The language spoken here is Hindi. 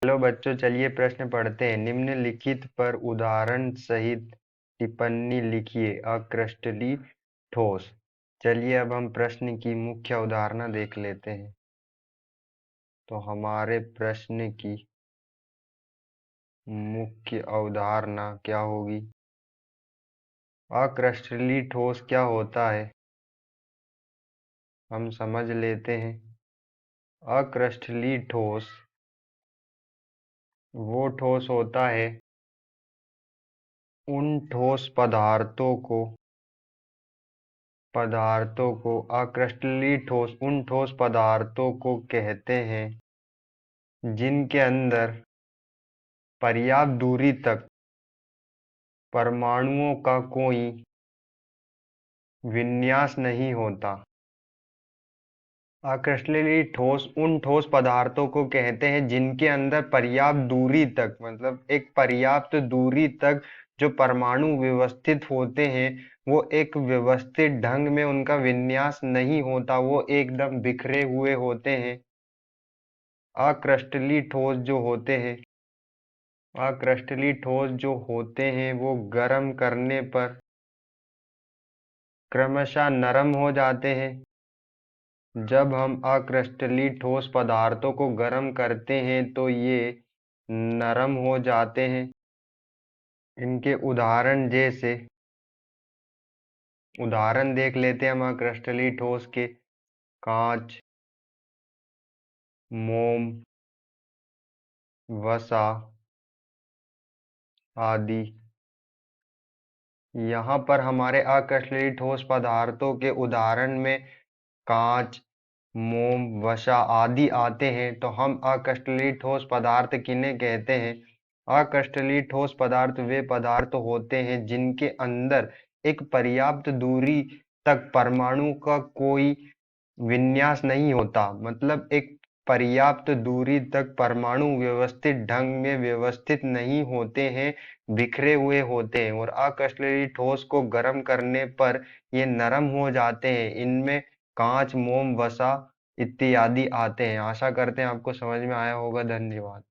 हेलो बच्चों, चलिए प्रश्न पढ़ते हैं। निम्नलिखित पर उदाहरण सहित टिप्पणी लिखिए। अक्रिस्टलीय ठोस। चलिए अब हम प्रश्न की मुख्य अवधारणा देख लेते हैं। तो हमारे प्रश्न की मुख्य अवधारणा क्या होगी? अक्रिस्टलीय ठोस क्या होता है, हम समझ लेते हैं। अक्रिस्टलीय ठोस वो ठोस होता है उन ठोस पदार्थों को अक्रिस्टलीय ठोस उन ठोस पदार्थों को कहते हैं जिनके अंदर पर्याप्त दूरी तक परमाणुओं का कोई विन्यास नहीं होता। अक्रिस्टलीय ठोस उन ठोस पदार्थों को कहते हैं जिनके अंदर पर्याप्त दूरी तक, मतलब एक पर्याप्त दूरी तक जो परमाणु व्यवस्थित होते हैं वो एक व्यवस्थित ढंग में उनका विन्यास नहीं होता, वो एकदम बिखरे हुए होते हैं। अक्रिस्टलीय ठोस जो होते हैं वो गर्म करने पर क्रमशः नरम हो जाते हैं। जब हम अक्रिस्टलीय ठोस पदार्थों को गर्म करते हैं तो ये नरम हो जाते हैं। इनके उदाहरण देख लेते हैं हम अक्रिस्टलीय ठोस के। कांच, मोम, वसा आदि। यहाँ पर हमारे अक्रिस्टलीय ठोस पदार्थों के उदाहरण में कांच, मोम, वसा आदि आते हैं। तो हम अक्रिस्टलीय ठोस पदार्थ किन्हें कहते हैं? अक्रिस्टलीय ठोस पदार्थ वे पदार्थ होते हैं जिनके अंदर एक पर्याप्त दूरी तक परमाणु का कोई विन्यास नहीं होता, मतलब एक पर्याप्त दूरी तक परमाणु व्यवस्थित ढंग में व्यवस्थित नहीं होते हैं, बिखरे हुए होते हैं। और अक्रिस्टलीय ठोस को गर्म करने पर ये नरम हो जाते हैं। इनमें कांच, मोम, वसा इत्यादि आते हैं। आशा करते हैं आपको समझ में आया होगा। धन्यवाद।